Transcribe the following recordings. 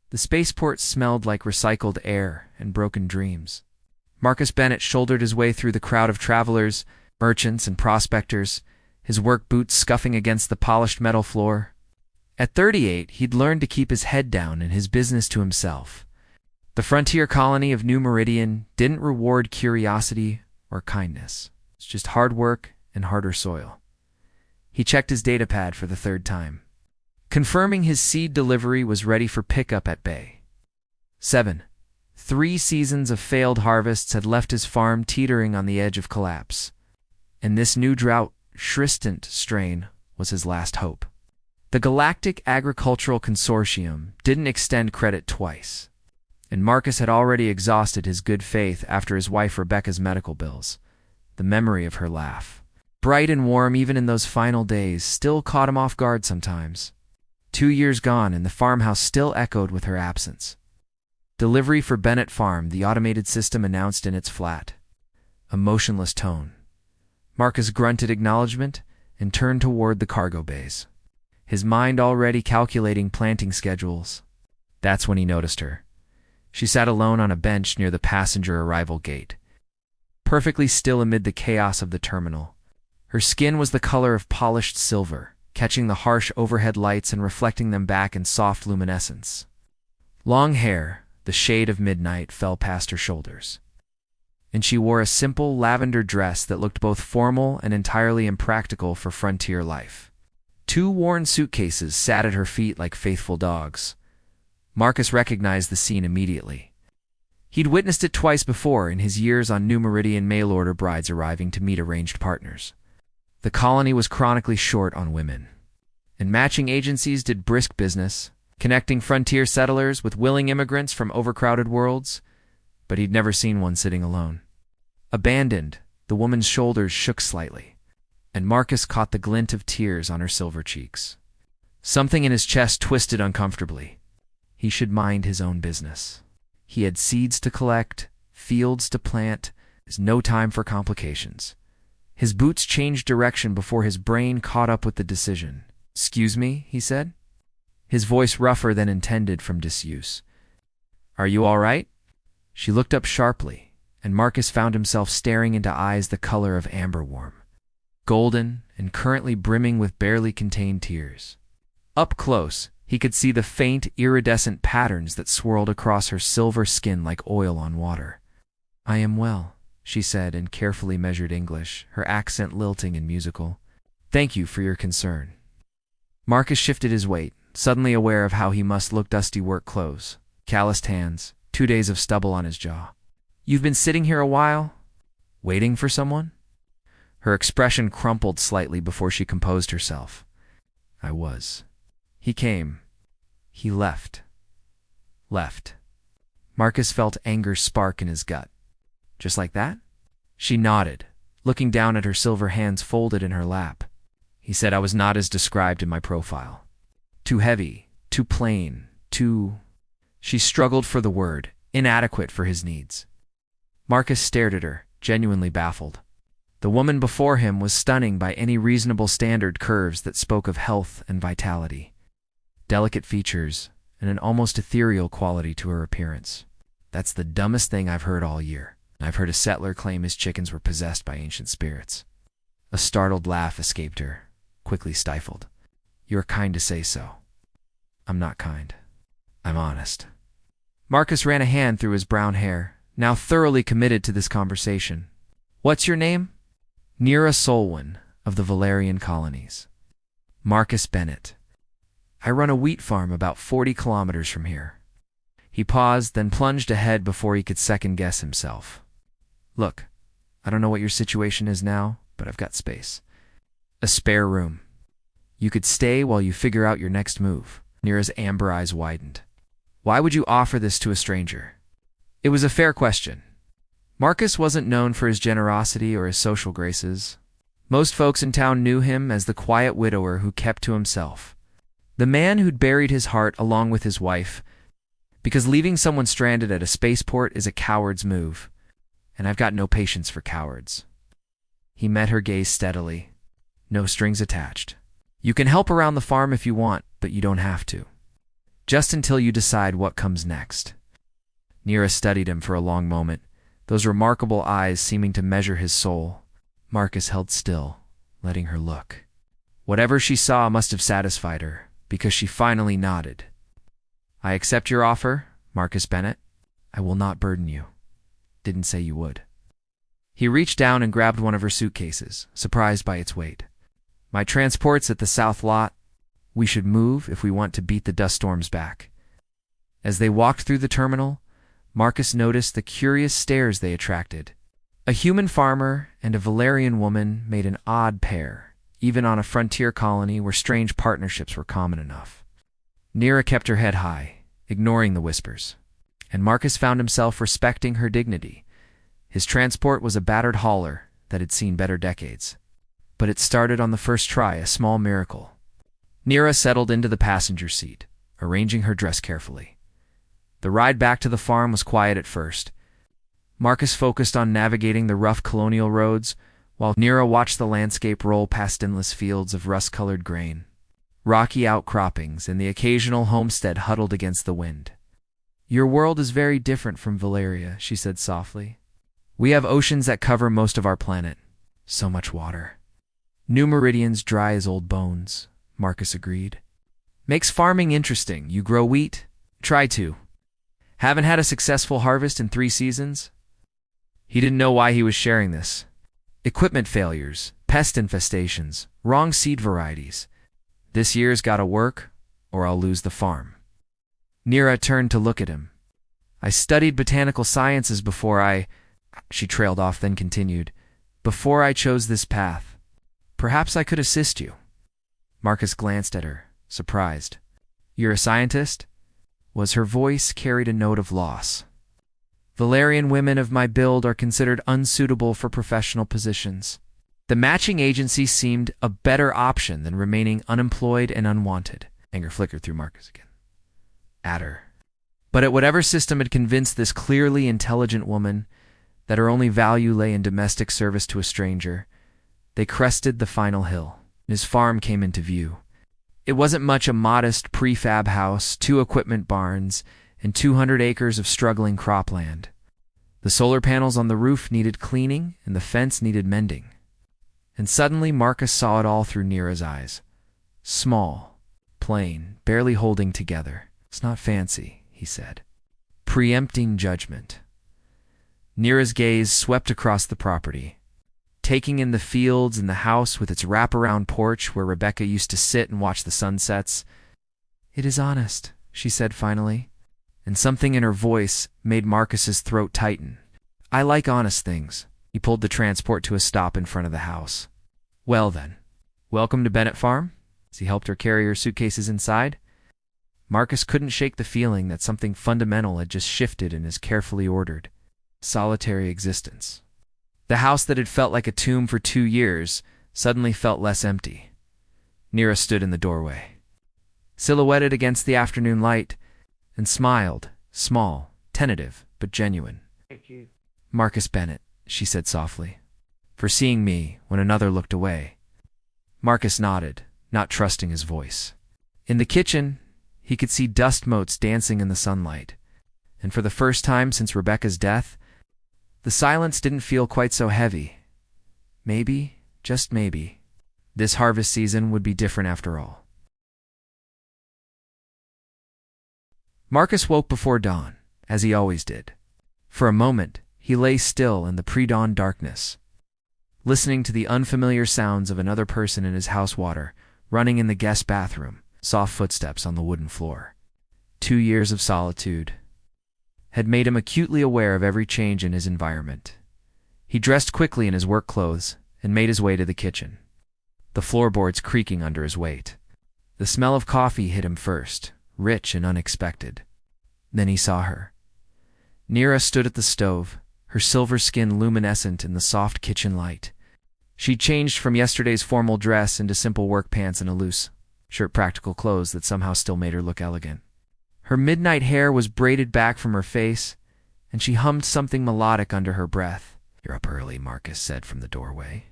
The spaceport smelled like recycled air and broken dreams. Marcus Bennett shouldered his way through the crowd of travelers, merchants, and prospectors, his work boots scuffing against the polished metal floor. At 38, he'd learned to keep his head down and his business to himself. The frontier colony of New Meridian didn't reward curiosity or kindness. It's just hard work and harder soil. He checked his datapad for the third time, confirming his seed delivery was ready for pickup at Bay 7. 3 seasons of failed harvests had left his farm teetering on the edge of collapse, and this new drought-resistant strain was his last hope. The Galactic Agricultural Consortium didn't extend credit twice, and Marcus had already exhausted his good faith after his wife Rebecca's medical bills. The memory of her laugh, bright and warm even in those final days, still caught him off guard sometimes. 2 years gone, and the farmhouse still echoed with her absence. "Delivery for Bennett Farm," the automated system announced in its flat, emotionless tone. Marcus grunted acknowledgement and turned toward the cargo bays, his mind already calculating planting schedules. That's when he noticed her. She sat alone on a bench near the passenger arrival gate, perfectly still amid the chaos of the terminal. Her skin was the color of polished silver, catching the harsh overhead lights and reflecting them back in soft luminescence. Long hair, the shade of midnight, fell past her shoulders, and she wore a simple lavender dress that looked both formal and entirely impractical for frontier life. 2 worn suitcases sat at her feet like faithful dogs. Marcus recognized the scene immediately. He'd witnessed it twice before in his years on New Meridian, mail-order brides arriving to meet arranged partners. The colony was chronically short on women, and matching agencies did brisk business, connecting frontier settlers with willing immigrants from overcrowded worlds, but he'd never seen one sitting alone. Abandoned, the woman's shoulders shook slightly, and Marcus caught the glint of tears on her silver cheeks. Something in his chest twisted uncomfortably. He should mind his own business. He had seeds to collect, fields to plant. There's no time for complications. His boots changed direction before his brain caught up with the decision. "Excuse me," he said, his voice rougher than intended from disuse. "Are you all right?" She looked up sharply, and Marcus found himself staring into eyes the color of amberworm, golden and currently brimming with barely contained tears. Up close, he could see the faint, iridescent patterns that swirled across her silver skin like oil on water. "I am well," she said in carefully measured English, her accent lilting and musical. "Thank you for your concern." Marcus shifted his weight, suddenly aware of how he must look. Dusty work clothes, calloused hands, 2 days of stubble on his jaw. "You've been sitting here a while? Waiting for someone?" Her expression crumpled slightly before she composed herself. "I was. He came. He left." Left. Marcus felt anger spark in his gut. "Just like that?" She nodded, looking down at her silver hands folded in her lap. "He said I was not as described in my profile. Too heavy, too plain, too—" She struggled for the word, inadequate for his needs. Marcus stared at her, genuinely baffled. The woman before him was stunning by any reasonable standard. Curves that spoke of health and vitality, delicate features, and an almost ethereal quality to her appearance. "That's the dumbest thing I've heard all year. I've heard a settler claim his chickens were possessed by ancient spirits." A startled laugh escaped her, quickly stifled. "You're kind to say so." "I'm not kind. I'm honest." Marcus ran a hand through his brown hair, now thoroughly committed to this conversation. "What's your name?" "Nira Solwyn, of the Valerian colonies." "Marcus Bennett. I run a wheat farm about 40 kilometers from here." He paused, then plunged ahead before he could second-guess himself. "Look, I don't know what your situation is now, but I've got space. A spare room. You could stay while you figure out your next move." Nira's amber eyes widened. "Why would you offer this to a stranger?" It was a fair question. Marcus wasn't known for his generosity or his social graces. Most folks in town knew him as the quiet widower who kept to himself, the man who'd buried his heart along with his wife, because leaving someone stranded at a spaceport is a coward's move, and I've got no patience for cowards. He met her gaze steadily. "No strings attached. You can help around the farm if you want, but you don't have to." just until you decide what comes next. Nira studied him for a long moment, those remarkable eyes seeming to measure his soul. Marcus held still, letting her look. Whatever she saw must have satisfied her, because she finally nodded. "I accept your offer, Marcus Bennett. I will not burden you. Didn't say you would." He reached down and grabbed one of her suitcases, surprised by its weight. "My transport's at the south lot. We should move if we want to beat the dust storms back." As they walked through the terminal, Marcus noticed the curious stares they attracted. A human farmer and a Valerian woman made an odd pair, even on a frontier colony where strange partnerships were common enough. Nira kept her head high, ignoring the whispers, and Marcus found himself respecting her dignity. His transport was a battered hauler that had seen better decades. But it started on the first try, a small miracle. Nira settled into the passenger seat, arranging her dress carefully. The ride back to the farm was quiet at first. Marcus focused on navigating the rough colonial roads, while Nira watched the landscape roll past endless fields of rust-colored grain, rocky outcroppings, and the occasional homestead huddled against the wind. "Your world is very different from Valeria," she said softly. "We have oceans that cover most of our planet. So much water." "New meridians dry as old bones," Marcus agreed. "Makes farming interesting. You grow wheat? Try to. Haven't had a successful harvest in 3 seasons?" He didn't know why he was sharing this. Equipment failures, pest infestations, wrong seed varieties. This year's gotta work, or I'll lose the farm. Nira turned to look at him. "I studied botanical sciences before she trailed off, then continued, "before I chose this path. Perhaps I could assist you." Marcus glanced at her, surprised. "You're a scientist?" Her voice carried a note of loss. "Valerian women of my build are considered unsuitable for professional positions. The matching agency seemed a better option than remaining unemployed and unwanted." Anger flickered through Marcus again. At her. But at whatever system had convinced this clearly intelligent woman that her only value lay in domestic service to a stranger, they crested the final hill. His farm came into view. It wasn't much, a modest prefab house, 2 equipment barns, and 200 acres of struggling cropland. The solar panels on the roof needed cleaning, and the fence needed mending. And suddenly Marcus saw it all through Nira's eyes. Small, plain, barely holding together. "It's not fancy," he said, preempting judgment. Nira's gaze swept across the property, taking in the fields and the house with its wraparound porch where Rebecca used to sit and watch the sunsets. "It is honest," she said finally, and something in her voice made Marcus's throat tighten. "I like honest things." He pulled the transport to a stop in front of the house. "Well then, welcome to Bennett Farm," as he helped her carry her suitcases inside. Marcus couldn't shake the feeling that something fundamental had just shifted in his carefully ordered, solitary existence. The house that had felt like a tomb for 2 years suddenly felt less empty. Nira stood in the doorway, silhouetted against the afternoon light, and smiled, small, tentative, but genuine. "Thank you, "Marcus Bennett," she said softly, "for seeing me when another looked away." Marcus nodded, not trusting his voice. In the kitchen, he could see dust motes dancing in the sunlight, and for the first time since Rebecca's death, the silence didn't feel quite so heavy. Maybe, just maybe, this harvest season would be different after all. Marcus woke before dawn, as he always did. For a moment, he lay still in the pre-dawn darkness, listening to the unfamiliar sounds of another person in his house water running in the guest bathroom, soft footsteps on the wooden floor. 2 years of solitude had made him acutely aware of every change in his environment. He dressed quickly in his work clothes and made his way to the kitchen, the floorboards creaking under his weight. The smell of coffee hit him first, rich and unexpected. Then he saw her. Nira stood at the stove, her silver skin luminescent in the soft kitchen light. She'd changed from yesterday's formal dress into simple work pants and a loose shirt, practical clothes that somehow still made her look elegant. Her midnight hair was braided back from her face, and she hummed something melodic under her breath. "You're up early," Marcus said from the doorway.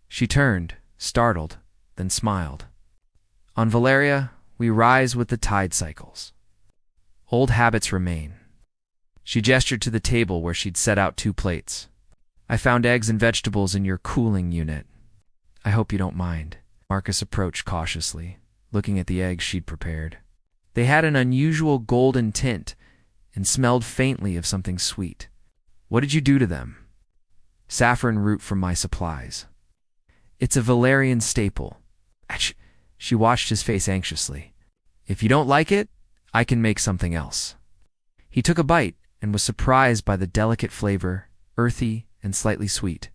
She turned, startled, then smiled. "On Valeria, we rise with the tide cycles." Old habits remain. She gestured to the table where she'd set out 2 plates. I found eggs and vegetables in your cooling unit. I hope you don't mind. Marcus approached cautiously, looking at the eggs she'd prepared. They had an unusual golden tint and smelled faintly of something sweet. What did you do to them? Saffron root from my supplies. It's a Valerian staple. She watched his face anxiously. If you don't like it, I can make something else. He took a bite and was surprised by the delicate flavor, earthy and slightly sweet.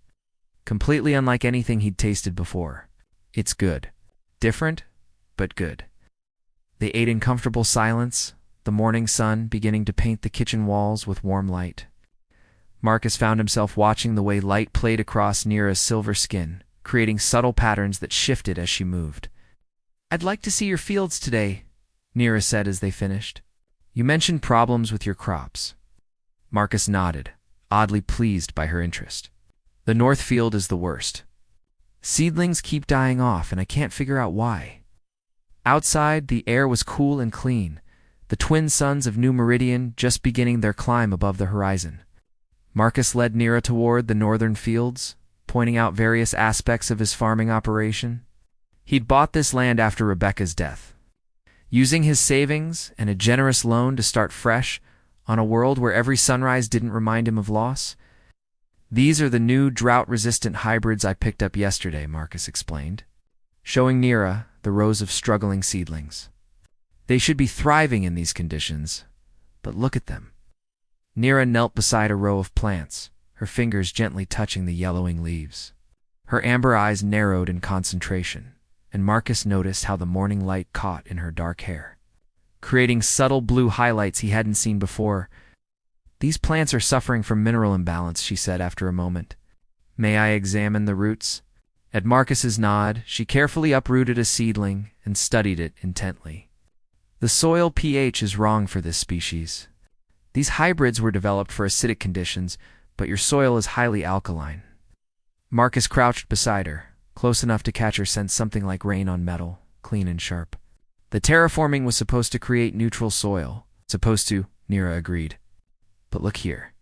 Completely unlike anything he'd tasted before. It's good. Different, but good. They ate in comfortable silence, the morning sun beginning to paint the kitchen walls with warm light. Marcus found himself watching the way light played across Nira's silver skin, creating subtle patterns that shifted as she moved. I'd like to see your fields today, Nira said as they finished. You mentioned problems with your crops. Marcus nodded, oddly pleased by her interest. The north field is the worst. Seedlings keep dying off and I can't figure out why. Outside, the air was cool and clean, the twin suns of New Meridian just beginning their climb above the horizon. Marcus led Nira toward the northern fields, pointing out various aspects of his farming operation. He'd bought this land after Rebecca's death, using his savings and a generous loan to start fresh on a world where every sunrise didn't remind him of loss. These are the new drought-resistant hybrids I picked up yesterday, Marcus explained, showing Nira the rows of struggling seedlings. They should be thriving in these conditions, but look at them. Nira knelt beside a row of plants, her fingers gently touching the yellowing leaves. Her amber eyes narrowed in concentration, and Marcus noticed how the morning light caught in her dark hair, creating subtle blue highlights he hadn't seen before. These plants are suffering from mineral imbalance, she said after a moment. May I examine the roots? At Marcus's nod, she carefully uprooted a seedling and studied it intently. The soil pH is wrong for this species. These hybrids were developed for acidic conditions, but your soil is highly alkaline. Marcus crouched beside her, close enough to catch her sense something like rain on metal, clean and sharp. The terraforming was supposed to create neutral soil. Supposed to, Nira agreed. But look here.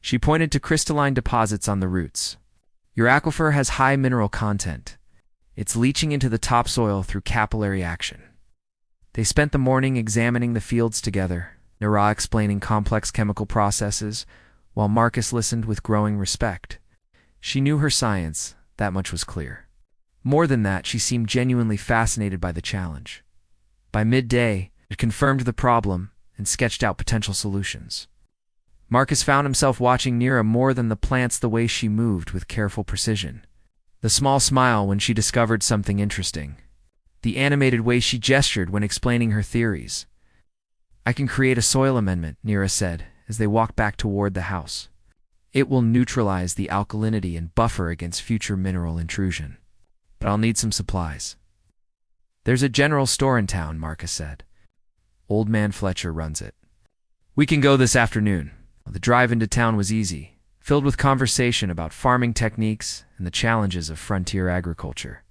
She pointed to crystalline deposits on the roots. Your aquifer has high mineral content. It's leaching into the topsoil through capillary action. They spent the morning examining the fields together, Nira explaining complex chemical processes, while Marcus listened with growing respect. She knew her science, that much was clear. More than that, she seemed genuinely fascinated by the challenge. By midday, it confirmed the problem and sketched out potential solutions. Marcus found himself watching Nira more than the plants, the way she moved with careful precision. The small smile when she discovered something interesting. The animated way she gestured when explaining her theories. I can create a soil amendment, Nira said, as they walked back toward the house. It will neutralize the alkalinity and buffer against future mineral intrusion. But I'll need some supplies. There's a general store in town, Marcus said. Old man Fletcher runs it. We can go this afternoon. The drive into town was easy, filled with conversation about farming techniques and the challenges of frontier agriculture.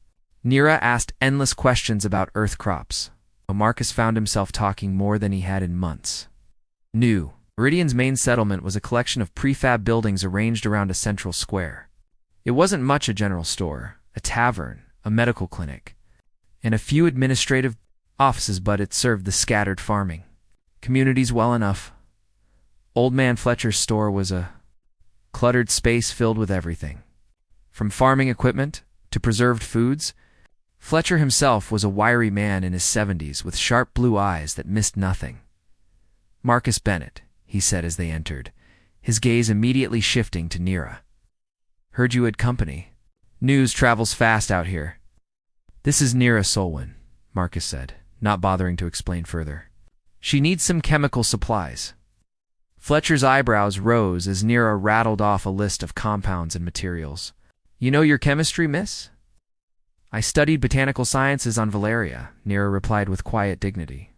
Nira asked endless questions about earth crops, but Marcus found himself talking more than he had in months. New Meridian's main settlement was a collection of prefab buildings arranged around a central square. It wasn't much a general store, a tavern, a medical clinic, and a few administrative offices, but it served the scattered farming communities well enough. Old man Fletcher's store was a cluttered space filled with everything. From farming equipment to preserved foods, Fletcher himself was a wiry man in his 70s with sharp blue eyes that missed nothing. Marcus Bennett, he said as they entered, his gaze immediately shifting to Nira. Heard you had company. News travels fast out here. This is Nira Solwyn, Marcus said, not bothering to explain further. She needs some chemical supplies. Fletcher's eyebrows rose as Nira rattled off a list of compounds and materials. You know your chemistry, miss? I studied botanical sciences on Valeria, Nira replied with quiet dignity.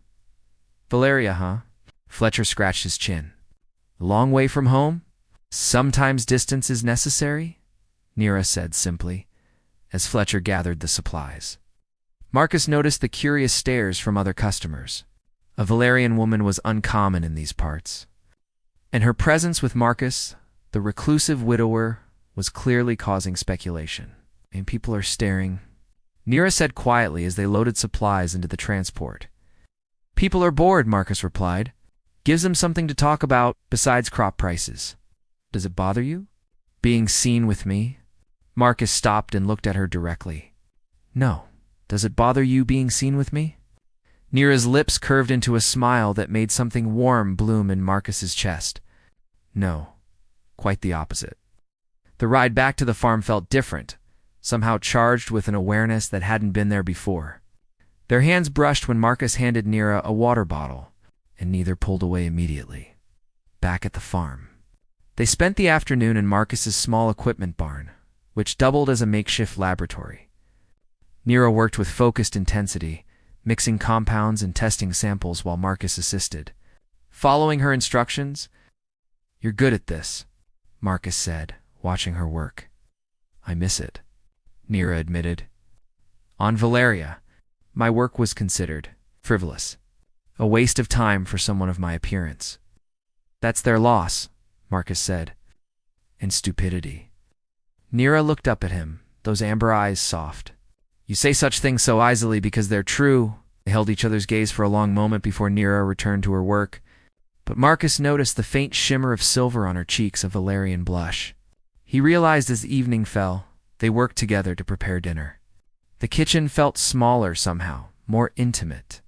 Valeria, huh? Fletcher scratched his chin. A long way from home? Sometimes distance is necessary, Nira said simply, as Fletcher gathered the supplies. Marcus noticed the curious stares from other customers. A Valerian woman was uncommon in these parts, and her presence with Marcus, the reclusive widower, was clearly causing speculation. And people are staring, Nira said quietly as they loaded supplies into the transport. People are bored, Marcus replied. Gives them something to talk about besides crop prices. Does it bother you? Being seen with me? Marcus stopped and looked at her directly. No. Does it bother you being seen with me? Nira's lips curved into a smile that made something warm bloom in Marcus's chest. No. Quite the opposite. The ride back to the farm felt different, somehow charged with an awareness that hadn't been there before. Their hands brushed when Marcus handed Nira a water bottle, and neither pulled away immediately. Back at the farm. They spent the afternoon in Marcus's small equipment barn, which doubled as a makeshift laboratory. Nira worked with focused intensity, mixing compounds and testing samples while Marcus assisted. Following her instructions, "You're good at this," Marcus said, watching her work. "I miss it," Nira admitted. On Valeria, my work was considered frivolous, a waste of time for someone of my appearance. "That's their loss," Marcus said. "And stupidity." Nira looked up at him, those amber eyes soft. "You say such things so easily because they're true." They held each other's gaze for a long moment before Nira returned to her work, but Marcus noticed the faint shimmer of silver on her cheeks, a Valerian blush. He realized as evening fell, they worked together to prepare dinner. The kitchen felt smaller somehow, more intimate,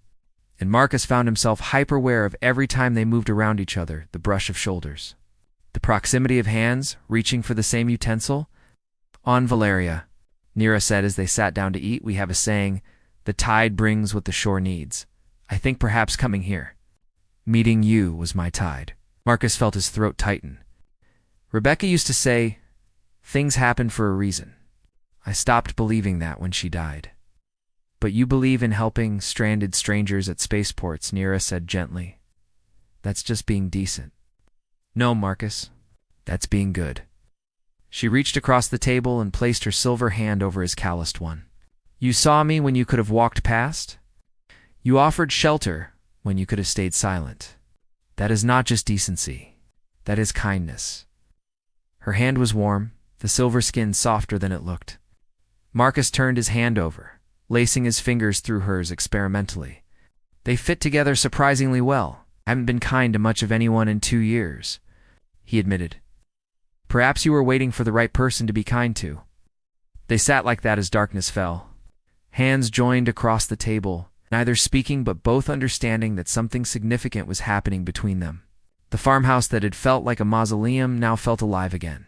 and Marcus found himself hyper-aware of every time they moved around each other, the brush of shoulders, the proximity of hands reaching for the same utensil. "On Valeria," Nira said as they sat down to eat, "we have a saying, the tide brings what the shore needs. I think perhaps coming here. Meeting you was my tide." Marcus felt his throat tighten. "Rebecca used to say, things happen for a reason. I stopped believing that when she died." "But you believe in helping stranded strangers at spaceports," Nira said gently. "That's just being decent." "No, Marcus. That's being good." She reached across the table and placed her silver hand over his calloused one. "You saw me when you could have walked past? You offered shelter when you could have stayed silent. That is not just decency. That is kindness." Her hand was warm, the silver skin softer than it looked. Marcus turned his hand over, lacing his fingers through hers experimentally. They fit together surprisingly well. "I haven't been kind to much of anyone in 2 years," he admitted. "Perhaps you were waiting for the right person to be kind to." They sat like that as darkness fell. Hands joined across the table, neither speaking but both understanding that something significant was happening between them. The farmhouse that had felt like a mausoleum now felt alive again,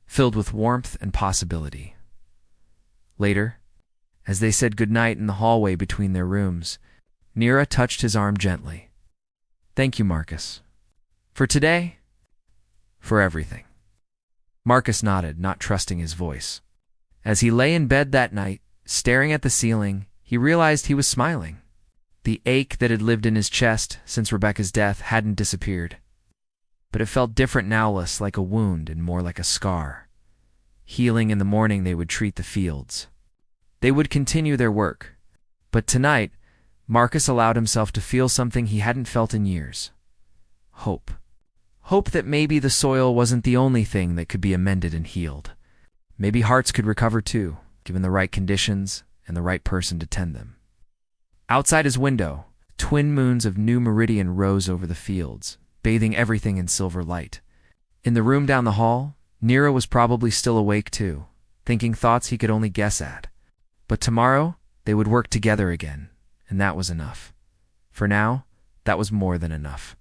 filled with warmth and possibility. Later, as they said goodnight in the hallway between their rooms, Nira touched his arm gently. "Thank you, Marcus. For today? For everything." Marcus nodded, not trusting his voice. As he lay in bed that night, staring at the ceiling, he realized he was smiling. The ache that had lived in his chest since Rebecca's death hadn't disappeared. But it felt different now, less like a wound and more like a scar. Healing in the morning, they would treat the fields. They would continue their work. But tonight, Marcus allowed himself to feel something he hadn't felt in years. Hope. Hope that maybe the soil wasn't the only thing that could be amended and healed. Maybe hearts could recover too, given the right conditions and the right person to tend them. Outside his window, twin moons of new meridian rose over the fields, bathing everything in silver light. In the room down the hall, Nira was probably still awake too, thinking thoughts he could only guess at. But tomorrow, they would work together again, and that was enough. For now, that was more than enough.